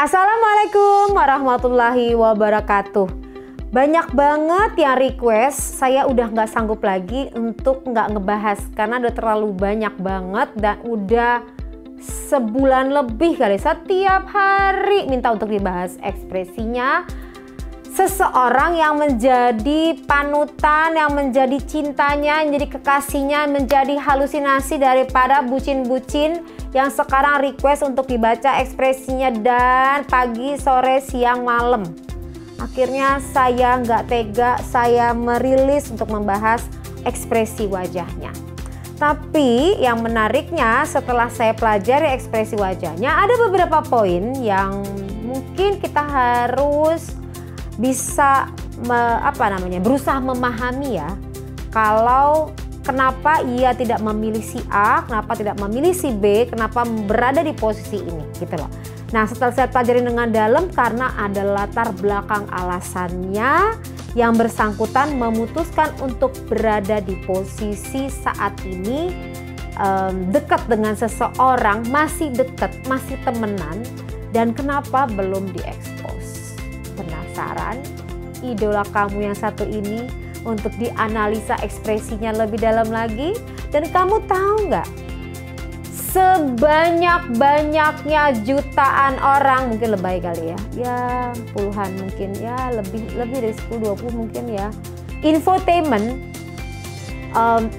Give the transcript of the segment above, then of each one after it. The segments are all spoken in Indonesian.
Assalamualaikum warahmatullahi wabarakatuh. Banyak banget yang request, saya udah nggak sanggup lagi untuk nggak ngebahas karena udah terlalu banyak banget dan udah sebulan lebih kali setiap hari minta untuk dibahas ekspresinya seseorang yang menjadi panutan, yang menjadi cintanya, yang menjadi kekasihnya, menjadi halusinasi daripada bucin-bucin yang sekarang request untuk dibaca ekspresinya dan pagi, sore, siang, malam. Akhirnya saya nggak tega, saya merilis untuk membahas ekspresi wajahnya. Tapi yang menariknya setelah saya pelajari ekspresi wajahnya, ada beberapa poin yang mungkin kita harus bisa berusaha memahami ya. Kalau kenapa ia tidak memilih si A, kenapa tidak memilih si B, kenapa berada di posisi ini gitu loh. Nah, setelah saya pelajari dengan dalam karena ada latar belakang alasannya yang bersangkutan memutuskan untuk berada di posisi saat ini dekat dengan seseorang, masih dekat, masih temenan, dan kenapa belum diekspos. Penasaran idola kamu yang satu ini untuk dianalisa ekspresinya lebih dalam lagi? Dan kamu tahu nggak, sebanyak-banyaknya jutaan orang, mungkin lebay kali ya puluhan mungkin ya, lebih dari 10-20 mungkin ya, infotainment,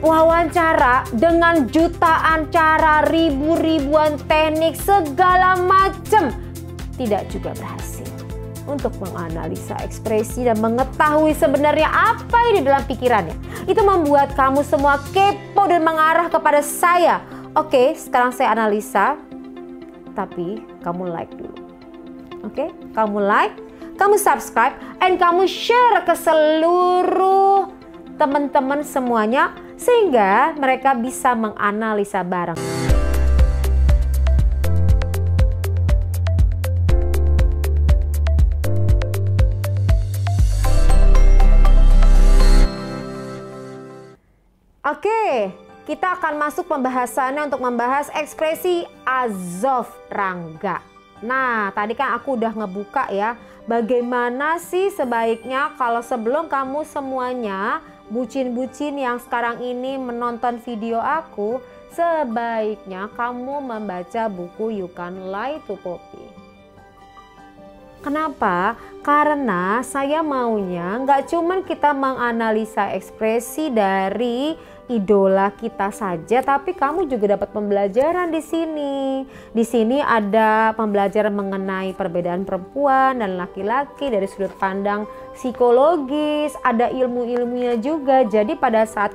wawancara dengan jutaan cara, ribuan teknik segala macam, tidak juga berhasil untuk menganalisa ekspresi dan mengetahui sebenarnya apa yang di dalam pikirannya. Itu membuat kamu semua kepo dan mengarah kepada saya. Oke, sekarang saya analisa, tapi kamu like dulu. Oke, kamu like, kamu subscribe, and kamu share ke seluruh teman-teman semuanya sehingga mereka bisa menganalisa bareng. Oke, kita akan masuk pembahasannya untuk membahas ekspresi Azov Rangga. Nah, tadi kan aku udah ngebuka ya, bagaimana sih sebaiknya kalau sebelum kamu semuanya bucin-bucin yang sekarang ini menonton video aku, sebaiknya kamu membaca buku You Can Lie to Poppy. Kenapa? Karena saya maunya nggak cuman kita menganalisa ekspresi dari idola kita saja, tapi kamu juga dapat pembelajaran di sini. Di sini ada pembelajaran mengenai perbedaan perempuan dan laki-laki dari sudut pandang psikologis, ada ilmu-ilmunya juga. Jadi pada saat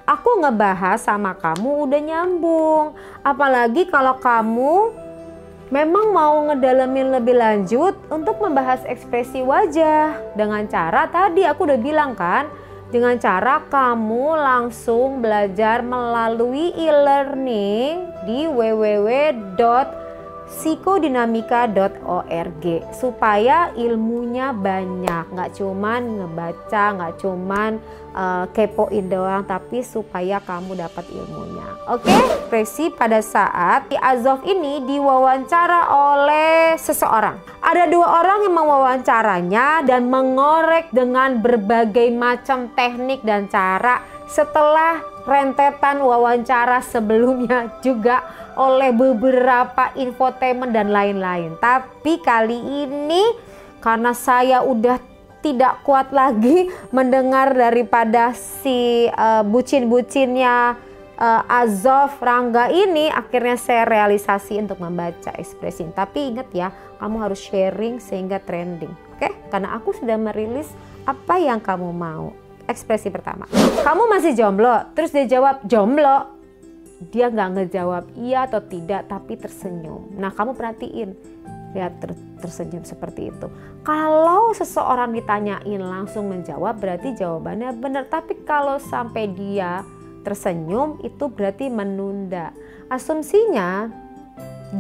aku ngebahas sama kamu udah nyambung. Apalagi kalau kamu memang mau ngedalamin lebih lanjut untuk membahas ekspresi wajah dengan cara tadi aku udah bilang kan, dengan cara kamu langsung belajar melalui e-learning di www.psikodinamika.org supaya ilmunya banyak, nggak cuman ngebaca, nggak cuman kepoin doang, tapi supaya kamu dapat ilmunya. Oke, ekspresi pada saat Azov ini diwawancara oleh seseorang. Ada dua orang yang mewawancaranya dan mengorek dengan berbagai macam teknik dan cara setelah rentetan wawancara sebelumnya juga oleh beberapa infotainment dan lain-lain. Tapi kali ini karena saya udah tidak kuat lagi mendengar daripada si bucin-bucinnya Azov Rangga ini, akhirnya saya realisasi untuk membaca ekspresi. Tapi ingat ya, kamu harus sharing sehingga trending. Oke? Karena aku sudah merilis apa yang kamu mau. Ekspresi pertama, kamu masih jomblo, terus dia jawab jomblo. Dia nggak ngejawab iya atau tidak, tapi tersenyum. Nah, kamu perhatiin, lihat tersenyum seperti itu. Kalau seseorang ditanyain langsung menjawab, berarti jawabannya benar. Tapi kalau sampai dia tersenyum, itu berarti menunda. Asumsinya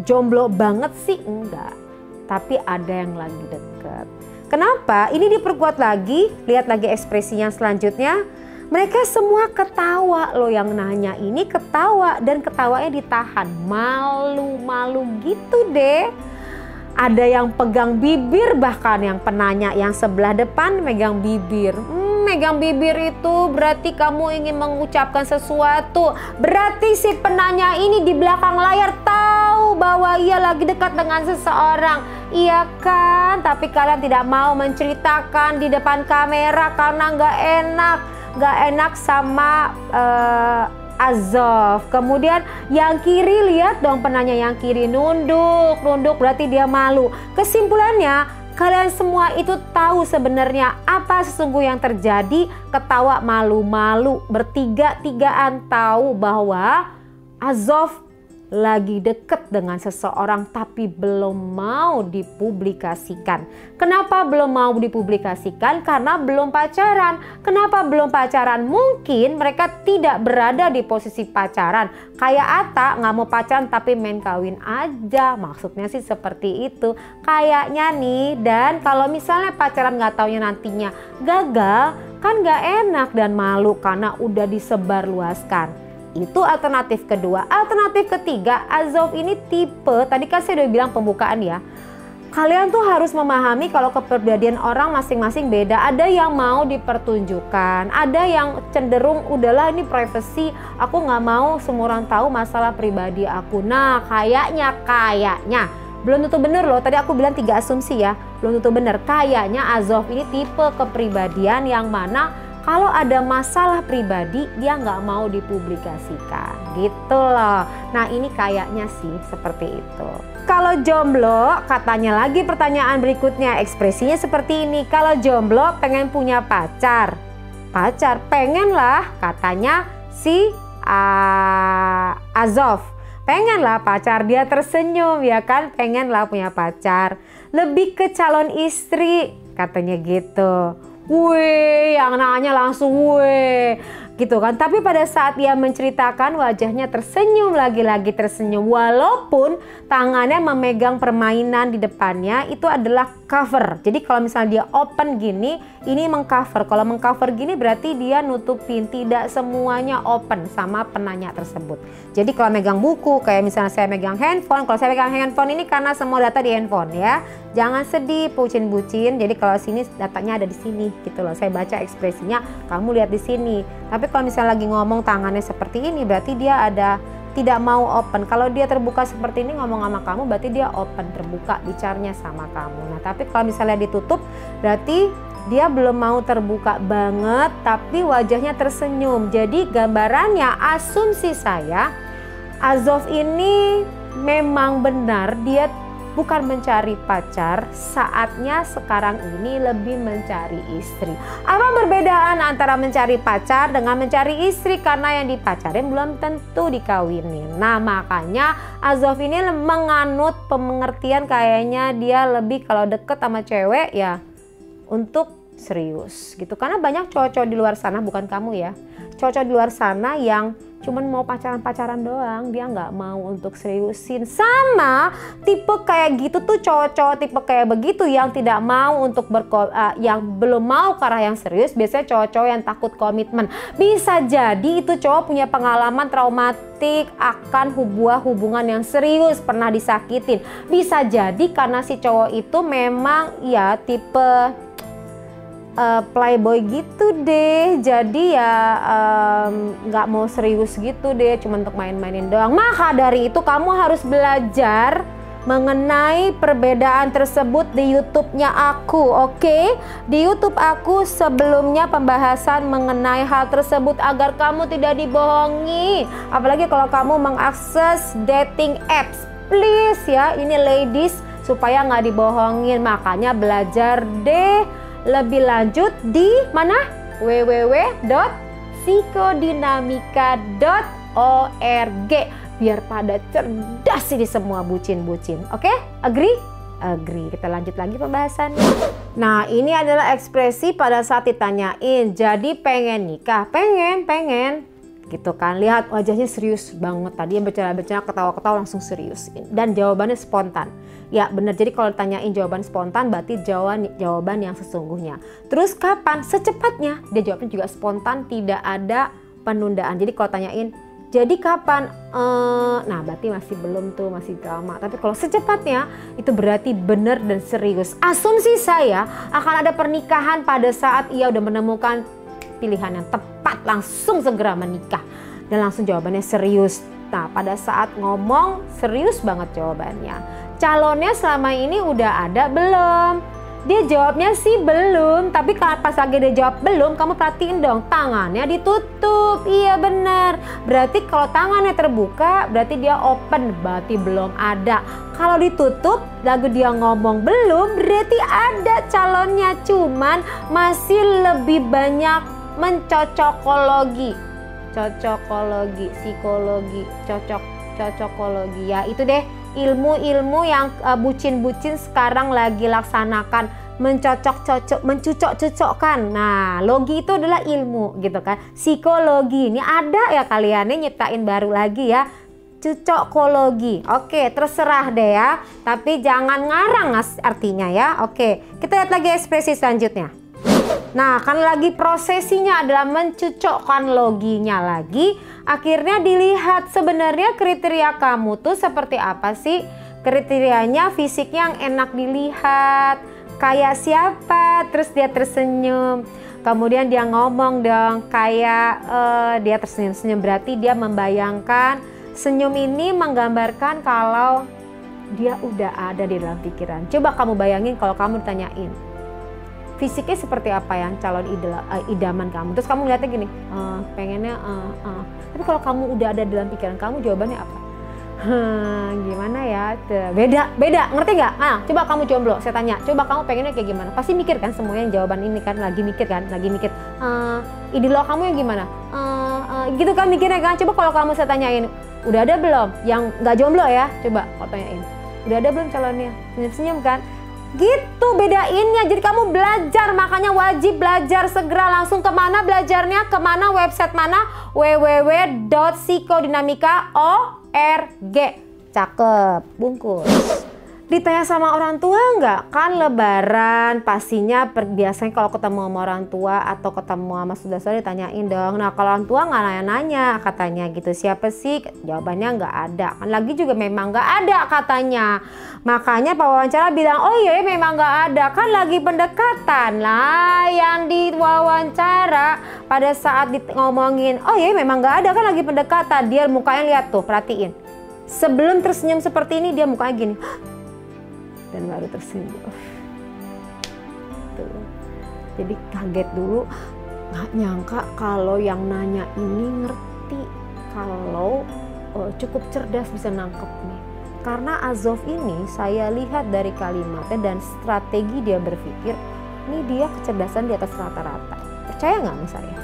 jomblo banget sih enggak, tapi ada yang lagi deket. Kenapa? Ini diperkuat lagi, lihat lagi ekspresinya selanjutnya. Mereka semua ketawa loh, yang nanya ini ketawa dan ketawanya ditahan, malu-malu gitu deh. Ada yang pegang bibir, bahkan yang penanya yang sebelah depan megang bibir. Megang bibir itu berarti kamu ingin mengucapkan sesuatu. Berarti si penanya ini di belakang layar tahu bahwa ia lagi dekat dengan seseorang. Iya kan? Tapi kalian tidak mau menceritakan di depan kamera karena nggak enak sama Azov. Kemudian yang kiri, lihat dong penanya yang kiri nunduk berarti dia malu. Kesimpulannya, kalian semua itu tahu sebenarnya apa sesungguhnya yang terjadi. Ketawa malu-malu, bertiga-tigaan tahu bahwa Azov lagi deket dengan seseorang tapi belum mau dipublikasikan. Kenapa belum mau dipublikasikan? Karena belum pacaran. Kenapa belum pacaran? Mungkin mereka tidak berada di posisi pacaran. Kayak Atta nggak mau pacaran tapi main kawin aja. Maksudnya sih seperti itu. Kayaknya nih, dan kalau misalnya pacaran nggak taunya nantinya gagal, kan nggak enak dan malu karena udah disebarluaskan. Itu alternatif kedua. Alternatif ketiga, Azov ini tipe, tadi kan saya udah bilang pembukaan ya. Kalian tuh harus memahami kalau kepribadian orang masing-masing beda. Ada yang mau dipertunjukkan, ada yang cenderung udahlah ini privacy, aku nggak mau semua orang tahu masalah pribadi aku. Nah kayaknya belum tentu bener loh, tadi aku bilang 3 asumsi ya, belum tentu bener. Kayaknya Azov ini tipe kepribadian yang mana kalau ada masalah pribadi dia nggak mau dipublikasikan gitu loh. Nah ini kayaknya sih seperti itu. Kalau jomblo, katanya lagi pertanyaan berikutnya, ekspresinya seperti ini. Kalau jomblo pengen punya pacar pengen lah, katanya si Azov. Pengen lah pacar, dia tersenyum ya kan, pengen lah punya pacar. Lebih ke calon istri katanya gitu. Wih, yang nanya langsung wih gitu kan. Tapi pada saat dia menceritakan wajahnya tersenyum, lagi-lagi tersenyum. Walaupun tangannya memegang permainan di depannya, itu adalah cover. Jadi kalau misalnya dia open gini, ini mengcover. Kalau mengcover gini berarti dia nutupin, tidak semuanya open sama penanya tersebut. Jadi kalau megang buku, kayak misalnya saya megang handphone. Kalau saya megang handphone ini karena semua data di handphone ya. Jangan sedih, bucin-bucin. Jadi kalau sini datanya ada di sini gitu loh. Saya baca ekspresinya, kamu lihat di sini. Tapi kalau misalnya lagi ngomong tangannya seperti ini, berarti dia ada tidak mau open. Kalau dia terbuka seperti ini ngomong sama kamu, berarti dia open, terbuka bicaranya sama kamu. Nah, tapi kalau misalnya ditutup, berarti dia belum mau terbuka banget, tapi wajahnya tersenyum. Jadi gambarannya, asumsi saya, Azov ini memang benar dia bukan mencari pacar, saatnya sekarang ini lebih mencari istri. Apa perbedaan antara mencari pacar dengan mencari istri? Karena yang dipacarin belum tentu dikawinin. Nah makanya Azov ini menganut pengertian kayaknya dia lebih kalau deket sama cewek ya untuk serius gitu. Karena banyak cowok-cowok di luar sana, bukan kamu ya, cowok-cowok di luar sana yang cuman mau pacaran-pacaran doang, dia nggak mau untuk seriusin. Sama tipe kayak gitu tuh, cowok-cowok tipe kayak begitu yang tidak mau untuk yang belum mau ke arah yang serius, biasanya cowok-cowok yang takut komitmen. Bisa jadi itu cowok punya pengalaman traumatik akan hubungan yang serius, pernah disakitin. Bisa jadi karena si cowok itu memang ya tipe playboy gitu deh, jadi ya nggak mau serius gitu deh, cuma untuk main-mainin doang. Maka dari itu kamu harus belajar mengenai perbedaan tersebut di YouTube-nya aku, oke? Di YouTube aku sebelumnya pembahasan mengenai hal tersebut agar kamu tidak dibohongi. Apalagi kalau kamu mengakses dating apps, please ya, ini ladies, supaya nggak dibohongin. Makanya belajar deh lebih lanjut di mana? www.psikodinamika.org biar pada cerdas ini semua bucin-bucin. Oke? Agree? Agree. Kita lanjut lagi pembahasannya. Nah, ini adalah ekspresi pada saat ditanyain. Jadi pengen nikah? Pengen gitu kan. Lihat wajahnya serius banget. Tadi yang bercanda-bercanda, ketawa-ketawa langsung serius. Dan jawabannya spontan. Ya benar, jadi kalau ditanyain jawaban spontan berarti jawaban yang sesungguhnya. Terus kapan? Secepatnya. Dia jawabnya juga spontan, tidak ada penundaan. Jadi kalau tanyain Jadi kapan? Nah berarti masih belum tuh, masih drama. Tapi kalau secepatnya itu berarti benar dan serius. Asumsi saya akan ada pernikahan pada saat ia udah menemukan pilihan yang tepat, langsung segera menikah. Dan langsung jawabannya serius. Nah pada saat ngomong serius banget jawabannya. Calonnya selama ini udah ada belum? Dia jawabnya sih belum, tapi pas lagi dia jawab belum, kamu perhatiin dong, tangannya ditutup. Iya benar, berarti kalau tangannya terbuka berarti dia open, berarti belum ada. Kalau ditutup, lagu dia ngomong belum, berarti ada calonnya, cuman masih lebih banyak mencocokologi. Cocokologi, psikologi, cocokologi, ya itu deh ilmu-ilmu yang bucin-bucin sekarang lagi laksanakan, mencucok-cocokkan. Nah, logi itu adalah ilmu gitu kan. Psikologi ini ada ya, kalian nyiptain baru lagi ya. Cocokologi. Oke, terserah deh ya. Tapi jangan ngarang artinya ya. Oke, kita lihat lagi ekspresi selanjutnya. Nah, kan lagi prosesinya adalah mencucokkan loginya lagi. Akhirnya dilihat sebenarnya kriteria kamu tuh seperti apa sih? Kriterianya fisiknya yang enak dilihat, kayak siapa, terus dia tersenyum. Kemudian dia ngomong dong kayak dia tersenyum-senyum, berarti dia membayangkan senyum ini menggambarkan kalau dia udah ada di dalam pikiran. Coba kamu bayangin kalau kamu ditanyain fisiknya seperti apa yang calon idaman kamu, terus kamu ngeliatnya gini, pengennya tapi kalau kamu udah ada dalam pikiran kamu jawabannya apa? Gimana ya? Beda, ngerti nggak? Coba kamu jomblo, saya tanya, coba kamu pengennya kayak gimana? Pasti mikir kan semuanya jawaban ini kan, lagi mikir. Idola kamu yang gimana? Gitu kan mikirnya kan. Coba kalau kamu saya tanyain, udah ada belum? Yang nggak jomblo ya, coba kalau tanyain, udah ada belum calonnya? Senyum-senyum kan? Gitu bedainnya. Jadi kamu belajar, makanya wajib belajar segera. Langsung kemana belajarnya? Kemana? Website mana? www.psikodinamika.org. Cakep, bungkus. Ditanya sama orang tua nggak? Kan lebaran pastinya biasanya kalau ketemu sama orang tua atau ketemu sama saudara-saudara ditanyain dong. Nah kalau orang tua nggak nanya-nanya katanya gitu, siapa sih? Jawabannya nggak ada. Kan lagi juga memang nggak ada katanya. Makanya Pak Wawancara bilang, oh iya memang nggak ada, kan lagi pendekatan lah. Yang diwawancara pada saat ngomongin, oh iya memang nggak ada, kan lagi pendekatan. Dia mukanya lihat tuh, perhatiin. Sebelum tersenyum seperti ini dia mukanya gini. Dan baru tersenyum. Tuh. Jadi kaget dulu, nggak nyangka kalau yang nanya ini ngerti, kalau cukup cerdas bisa nangkep nih. Karena Azov ini saya lihat dari kalimatnya dan strategi dia berpikir, ini dia kecerdasan di atas rata-rata. Percaya nggak sama saya?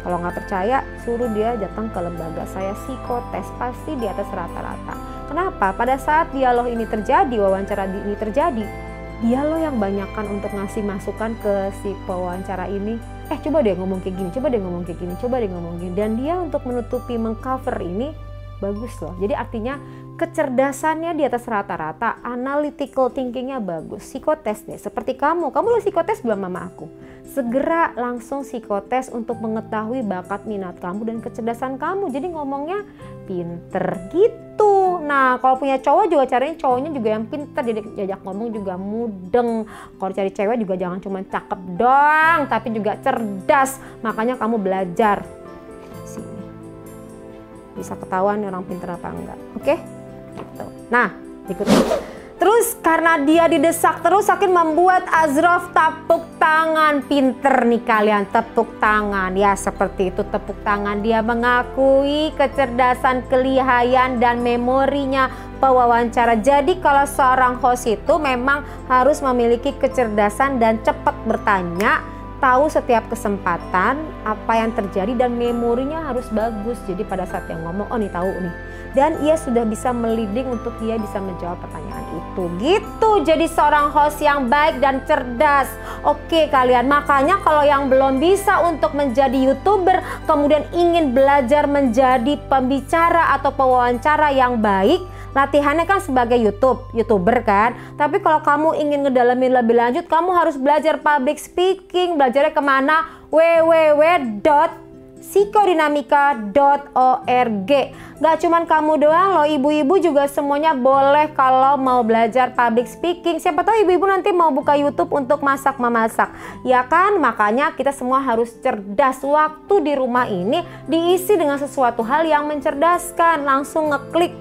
Kalau nggak percaya, suruh dia datang ke lembaga saya psikotes, pasti di atas rata-rata. Kenapa? Pada saat dialog ini terjadi, wawancara ini terjadi, dia loh yang banyakkan untuk ngasih masukan ke si pewawancara ini. Coba deh ngomong kayak gini, coba deh ngomong kayak gini, coba deh ngomong gini. Dan dia untuk menutupi, mengcover ini bagus loh. Jadi artinya kecerdasannya di atas rata-rata, analytical thinkingnya bagus. Psikotes deh, seperti kamu udah psikotes belum sama aku? Segera langsung psikotes untuk mengetahui bakat minat kamu dan kecerdasan kamu. Jadi ngomongnya pinter gitu. Nah kalau punya cowok juga caranya cowoknya juga yang pinter, jadi diajak ngomong juga mudeng. Kalau cari cewek juga jangan cuma cakep doang, tapi juga cerdas. Makanya kamu belajar. Sini. Bisa ketahuan orang pinter apa enggak. Oke? Nah, berikutnya. Terus karena dia didesak terus akhirnya membuat Azrov tepuk tangan. Pinter nih kalian, tepuk tangan. Ya seperti itu, tepuk tangan. Dia mengakui kecerdasan, kelihayan dan memorinya pewawancara. Jadi kalau seorang host itu memang harus memiliki kecerdasan dan cepat bertanya, tahu setiap kesempatan apa yang terjadi dan memorinya harus bagus. Jadi pada saat yang ngomong, oh nih tahu nih. Dan ia sudah bisa meliding untuk dia bisa menjawab pertanyaan itu. Gitu, jadi seorang host yang baik dan cerdas. Oke kalian, makanya kalau yang belum bisa untuk menjadi YouTuber, kemudian ingin belajar menjadi pembicara atau pewawancara yang baik, latihannya kan sebagai YouTuber kan. Tapi kalau kamu ingin ngedalamin lebih lanjut, kamu harus belajar public speaking. Belajarnya kemana? www.psikodinamika.org. psikodinamika.org. Gak cuman kamu doang loh, ibu-ibu juga semuanya boleh kalau mau belajar public speaking. Siapa tahu ibu-ibu nanti mau buka YouTube untuk masak memasak, ya kan? Makanya kita semua harus cerdas. Waktu di rumah ini diisi dengan sesuatu hal yang mencerdaskan. Langsung ngeklik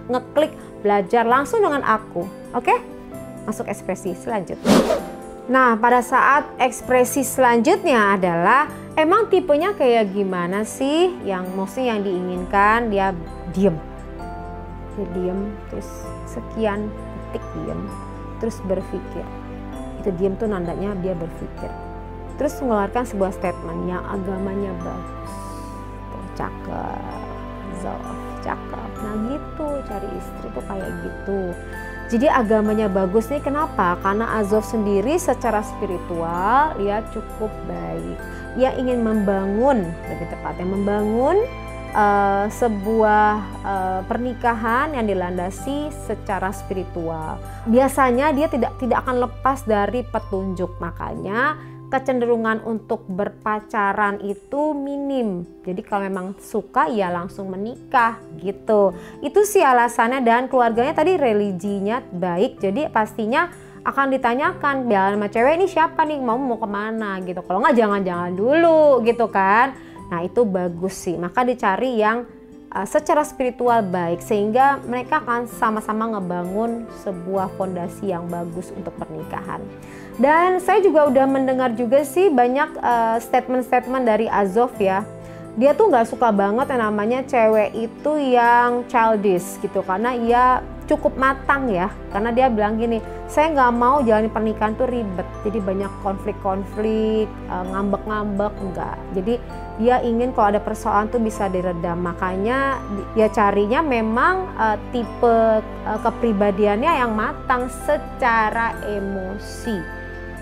belajar langsung dengan aku. Oke? Masuk ekspresi selanjutnya. Nah, pada saat ekspresi selanjutnya adalah emang tipenya kayak gimana sih? Yang maksudnya yang diinginkan dia diem. Dia diem terus sekian detik diem, terus berpikir. Itu diem tuh nandanya dia berpikir. Terus mengeluarkan sebuah statement yang agamanya bagus. Tuh, cakep, cakep. Nah gitu, cari istri tuh kayak gitu. Jadi agamanya bagus nih, kenapa? Karena Azov sendiri secara spiritual dia cukup baik. Dia ingin membangun, lebih tepatnya membangun sebuah pernikahan yang dilandasi secara spiritual. Biasanya dia tidak akan lepas dari petunjuk, makanya kecenderungan untuk berpacaran itu minim. Jadi kalau memang suka ya langsung menikah gitu. Itu sih alasannya, dan keluarganya tadi religinya baik. Jadi pastinya akan ditanyakan, biar sama cewek ini siapa nih, mau kemana gitu. Kalau nggak jangan-jangan dulu gitu kan. Nah itu bagus sih. Maka dicari yang secara spiritual baik, sehingga mereka akan sama-sama ngebangun sebuah fondasi yang bagus untuk pernikahan. Dan saya juga udah mendengar juga sih banyak statement-statement dari Azov ya. Dia tuh nggak suka banget yang namanya cewek itu yang childish gitu, karena ia cukup matang ya. Karena dia bilang gini, saya nggak mau jalani pernikahan tuh ribet, jadi banyak konflik-konflik, ngambek-ngambek, enggak. Jadi dia ingin kalau ada persoalan tuh bisa diredam. Makanya dia carinya memang tipe kepribadiannya yang matang secara emosi.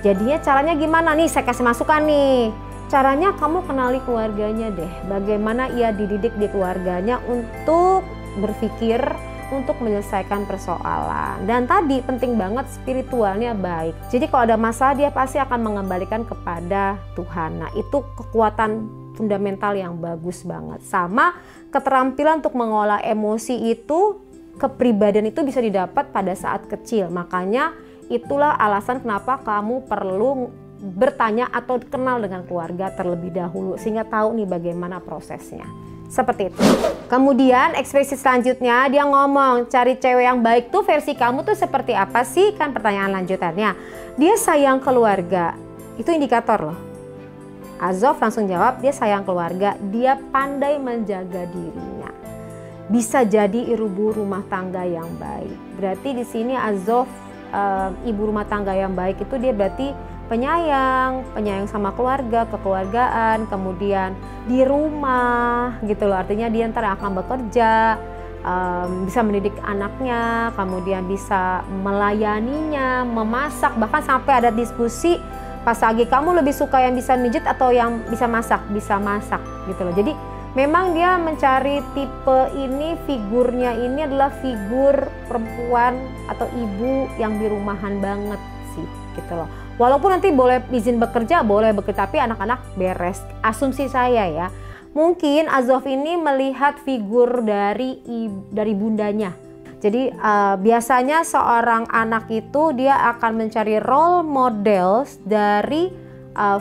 Jadinya caranya gimana nih, saya kasih masukan nih. Caranya kamu kenali keluarganya deh, bagaimana ia dididik di keluarganya untuk berpikir, untuk menyelesaikan persoalan. Dan tadi penting banget spiritualnya baik. Jadi kalau ada masalah dia pasti akan mengembalikan kepada Tuhan. Nah itu kekuatan fundamental yang bagus banget. Sama keterampilan untuk mengolah emosi itu, kepribadian itu bisa didapat pada saat kecil. Makanya itulah alasan kenapa kamu perlu bertanya atau kenal dengan keluarga terlebih dahulu, sehingga tahu nih bagaimana prosesnya. Seperti itu. Kemudian ekspresi selanjutnya dia ngomong, cari cewek yang baik tuh versi kamu tuh seperti apa sih? Kan pertanyaan lanjutannya. Dia sayang keluarga. Itu indikator loh. Azov langsung jawab, dia sayang keluarga, dia pandai menjaga dirinya. Bisa jadi ibu rumah tangga yang baik. Berarti di sini Azov ibu rumah tangga yang baik itu dia berarti penyayang sama keluarga, kekeluargaan, kemudian di rumah gitu loh. Artinya dia ntar akan bekerja, bisa mendidik anaknya, kemudian bisa melayaninya, memasak, bahkan sampai ada diskusi pas lagi kamu lebih suka yang bisa mijit atau yang bisa masak gitu loh. Jadi memang dia mencari tipe ini, figurnya ini adalah figur perempuan atau ibu yang di rumahan banget sih gitu loh. Walaupun nanti boleh izin bekerja, tapi anak-anak beres. Asumsi saya ya, mungkin Azov ini melihat figur dari bundanya. Jadi biasanya seorang anak itu dia akan mencari role models dari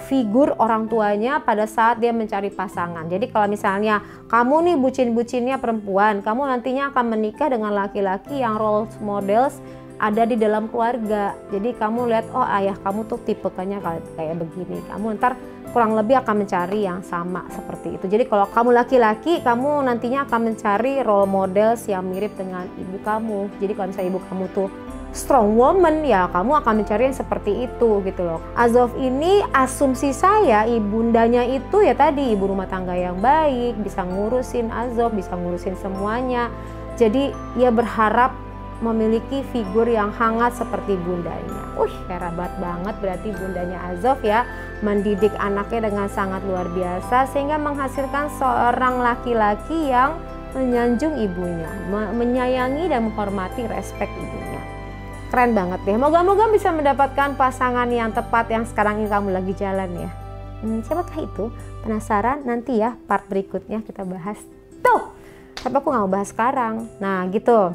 figur orang tuanya pada saat dia mencari pasangan. Jadi kalau misalnya kamu nih bucin-bucinnya perempuan, kamu nantinya akan menikah dengan laki-laki yang role models ada di dalam keluarga. Jadi kamu lihat, oh ayah kamu tuh tipenya kayak begini. Kamu ntar kurang lebih akan mencari yang sama seperti itu. Jadi kalau kamu laki-laki, kamu nantinya akan mencari role models yang mirip dengan ibu kamu. Jadi kalau misalnya ibu kamu tuh strong woman, ya kamu akan mencari yang seperti itu gitu loh. Azov ini asumsi saya ibundanya itu ya tadi ibu rumah tangga yang baik, bisa ngurusin Azov, bisa ngurusin semuanya. Jadi ia berharap memiliki figur yang hangat seperti bundanya. Hebat banget berarti bundanya Azov ya, mendidik anaknya dengan sangat luar biasa sehingga menghasilkan seorang laki-laki yang menyanjung ibunya, menyayangi dan menghormati respek ibunya. Keren banget deh. Moga-moga bisa mendapatkan pasangan yang tepat yang sekarang ini kamu lagi jalan ya. Siapakah itu? Penasaran? Nanti ya part berikutnya kita bahas. Tuh, tapi aku nggak mau bahas sekarang. Nah gitu.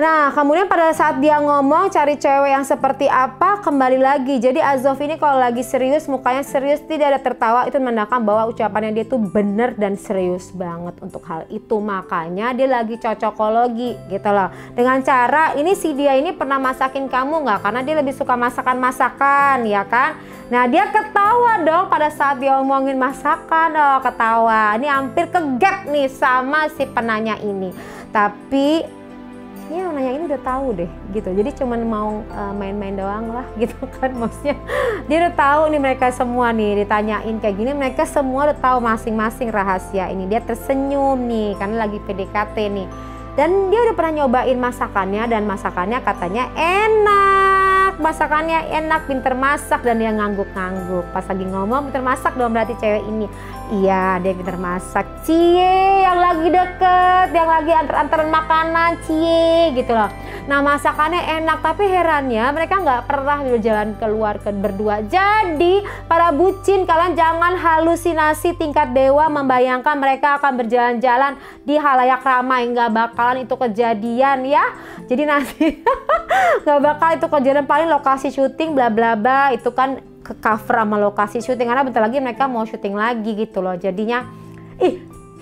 Nah kemudian pada saat dia ngomong cari cewek yang seperti apa, kembali lagi. Jadi Azov ini kalau lagi serius, mukanya serius, tidak ada tertawa, itu menandakan bahwa ucapannya dia tuh bener dan serius banget untuk hal itu. Makanya dia lagi cocokologi gitu loh. Dengan cara ini si dia ini pernah masakin kamu nggak? Karena dia lebih suka masakan-masakan ya kan. Nah dia ketawa dong pada saat dia ngomongin masakan. Oh ketawa. Ini hampir kegap nih sama si penanya ini. Tapi ya nanya ini udah tahu deh gitu, jadi cuman mau main-main doang lah gitu kan, maksudnya dia udah tahu nih mereka semua nih ditanyain kayak gini, mereka semua udah tahu masing-masing rahasia ini. Dia tersenyum nih karena lagi PDKT nih, dan dia udah pernah nyobain masakannya dan masakannya katanya enak, masakannya enak, pinter masak, dan dia ngangguk-ngangguk pas lagi ngomong pinter masak dong berarti cewek ini. Iya dia pinter masak, cie yang lagi deket, yang lagi antar-antaran makanan, cie gitu loh. Nah masakannya enak, tapi herannya mereka nggak pernah berjalan keluar berdua. Jadi para bucin, kalian jangan halusinasi tingkat dewa membayangkan mereka akan berjalan-jalan di halayak ramai. Nggak bakalan itu kejadian ya. Jadi nanti nggak bakal itu kejadian, paling lokasi syuting bla bla bla itu kan ke cover sama lokasi syuting, karena bentar lagi mereka mau syuting lagi gitu loh. Jadinya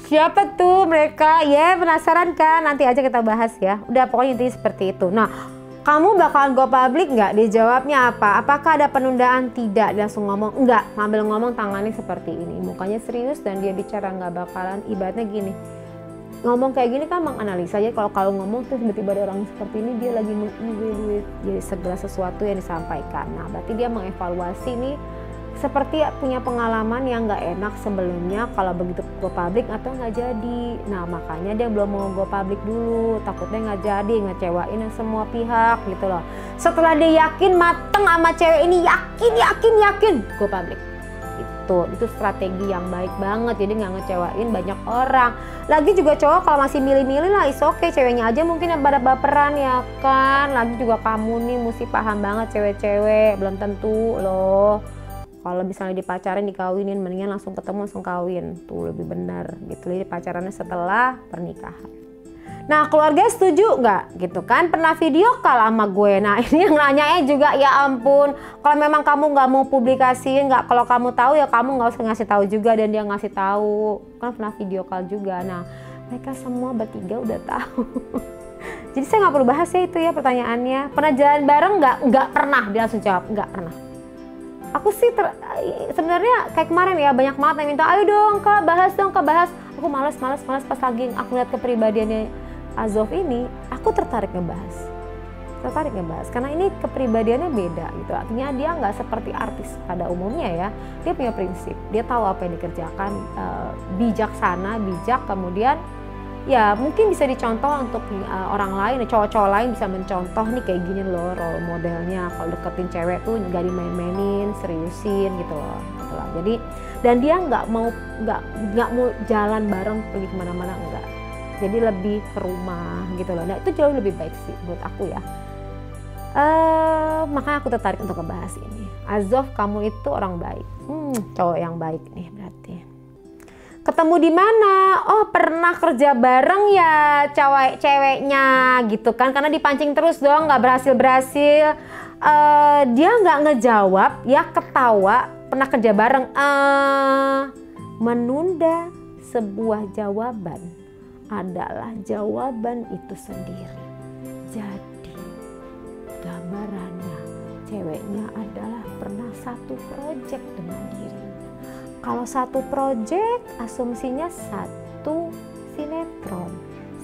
siapa tuh mereka ya, penasaran kan? Nanti aja kita bahas ya. Udah pokoknya intinya seperti itu. Nah kamu bakalan go public nggak? Dijawabnya apa? Apakah ada penundaan? Tidak. Dia langsung ngomong enggak, sambil ngomong tangannya seperti ini, mukanya serius dan dia bicara nggak bakalan. Ibaratnya gini, ngomong kayak gini kan menganalisa aja. Kalau ngomong tuh tiba-tiba ada orang seperti ini, dia lagi mengevaluasi jadi segala sesuatu yang disampaikan. Nah berarti dia mengevaluasi nih, seperti punya pengalaman yang nggak enak sebelumnya kalau begitu go public atau nggak jadi. Nah makanya dia belum mau go public dulu, takutnya nggak jadi, ngecewain semua pihak gitu loh. Setelah dia yakin mateng sama cewek ini, yakin go public. Itu strategi yang baik banget, jadi nggak ngecewain banyak orang. Lagi juga cowok kalau masih milih-milih lah is okay, ceweknya aja mungkin yang pada baperan ya kan. Lagi juga kamu nih mesti paham banget, cewek-cewek belum tentu loh kalau misalnya dipacarin dikawinin, mendingan langsung ketemu langsung kawin, tuh lebih benar gitu. Jadi pacarannya setelah pernikahan. Nah keluarga setuju nggak gitu kan, pernah video call sama gue. Nah ini yang nanyanya juga ya ampun, kalau memang kamu nggak mau publikasiin, nggak, kalau kamu tahu ya kamu nggak usah ngasih tahu juga, dan dia ngasih tahu kan pernah video call juga. Nah mereka semua bertiga udah tahu. Jadi saya nggak perlu bahas ya itu ya pertanyaannya. Pernah jalan bareng nggak? Nggak pernah, dia langsung jawab nggak pernah. Aku sih sebenarnya kayak kemarin ya, banyak banget yang minta ayo dong kak bahas dong kak bahas. Aku malas pas lagi aku lihat kepribadiannya Azov ini, aku tertarik ngebahas karena ini kepribadiannya beda gitu. Artinya dia nggak seperti artis pada umumnya ya, dia punya prinsip, dia tahu apa yang dikerjakan, bijaksana, bijak, kemudian ya mungkin bisa dicontoh untuk orang lain, cowok-cowok lain bisa mencontoh nih kayak gini loh role modelnya, kalau deketin cewek tuh nggak dimain-mainin, seriusin gitu loh. Jadi dan dia nggak mau jalan bareng pergi kemana-mana, enggak. Jadi lebih ke rumah gitu loh. Nah itu jauh lebih baik sih menurut aku ya. Makanya aku tertarik untuk ngebahas ini. Azov, kamu itu orang baik, cowok yang baik nih berarti. Ketemu di mana? Oh pernah kerja bareng ya ceweknya gitu kan, karena dipancing terus dong nggak berhasil. Dia nggak ngejawab ya, ketawa. Pernah kerja bareng, menunda sebuah jawaban adalah jawaban itu sendiri. Jadi gambarannya ceweknya adalah pernah satu proyek dengan dirinya. Kalau satu proyek asumsinya satu sinetron.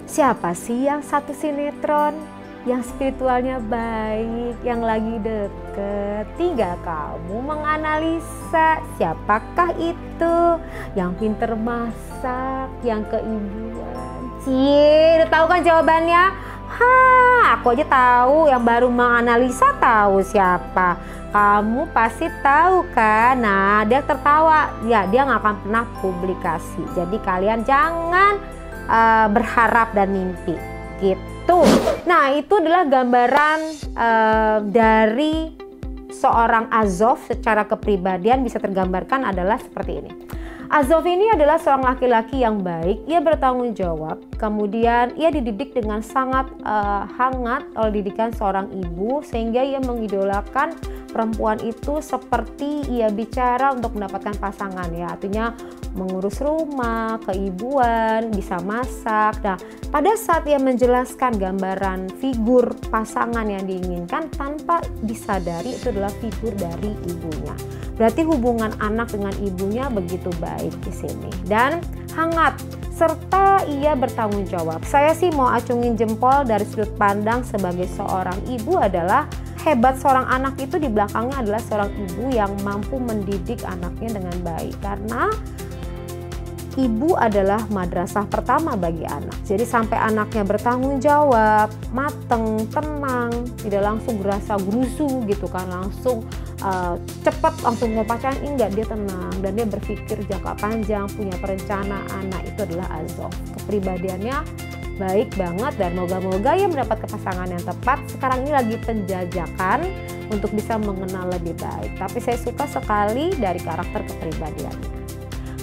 Siapa sih yang satu sinetron? Yang spiritualnya baik, yang lagi deket. Tinggal kamu menganalisa siapakah itu yang pinter masak, yang keibuan. Cie, udah tahu kan jawabannya? Aku aja tahu, yang baru menganalisa tahu siapa. Kamu pasti tahu kan? Nah, dia tertawa. Ya, dia nggak akan pernah publikasi. Jadi kalian jangan berharap dan mimpi gitu. Nah itu adalah gambaran dari seorang Azov secara kepribadian bisa tergambarkan adalah seperti ini. Azov ini adalah seorang laki-laki yang baik, ia bertanggung jawab, kemudian ia dididik dengan sangat hangat oleh didikan seorang ibu, sehingga ia mengidolakan perempuan itu seperti ia bicara untuk mendapatkan pasangan, ya, artinya mengurus rumah, keibuan, bisa masak. Nah, pada saat ia menjelaskan gambaran figur pasangan yang diinginkan, tanpa disadari itu adalah figur dari ibunya. Berarti hubungan anak dengan ibunya begitu baik di sini dan hangat, serta ia bertanggung jawab. Saya sih mau acungin jempol dari sudut pandang sebagai seorang ibu adalah hebat seorang anak itu di belakangnya adalah seorang ibu yang mampu mendidik anaknya dengan baik, karena ibu adalah madrasah pertama bagi anak. Jadi sampai anaknya bertanggung jawab, mateng, tenang, tidak langsung gerasa gerusu gitu kan, langsung cepat langsung mau pacaran, enggak, dia tenang dan dia berpikir jangka panjang, punya perencanaan. Nah, itu adalah Azov. Kepribadiannya baik banget dan moga-moga ia mendapat pasangan yang tepat. Sekarang ini lagi penjajakan untuk bisa mengenal lebih baik. Tapi saya suka sekali dari karakter kepribadiannya.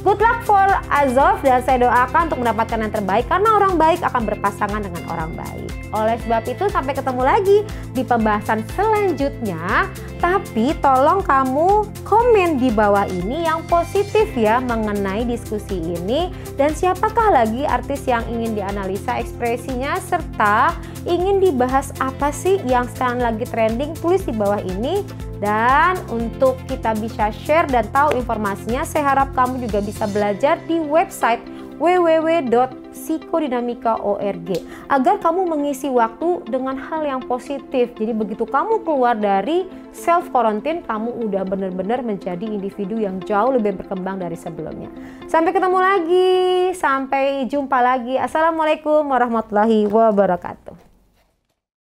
Good luck for Azov dan saya doakan untuk mendapatkan yang terbaik, karena orang baik akan berpasangan dengan orang baik. Oleh sebab itu sampai ketemu lagi di pembahasan selanjutnya. Tapi tolong kamu komen di bawah ini yang positif ya mengenai diskusi ini. Dan siapakah lagi artis yang ingin dianalisa ekspresinya, serta ingin dibahas apa sih yang sekarang lagi trending, tulis di bawah ini. Dan untuk kita bisa share dan tahu informasinya, saya harap kamu juga bisa belajar di website www.psikodinamika.org agar kamu mengisi waktu dengan hal yang positif. Jadi begitu kamu keluar dari self quarantine, kamu udah benar-benar menjadi individu yang jauh lebih berkembang dari sebelumnya. Sampai ketemu lagi, sampai jumpa lagi. Assalamualaikum warahmatullahi wabarakatuh.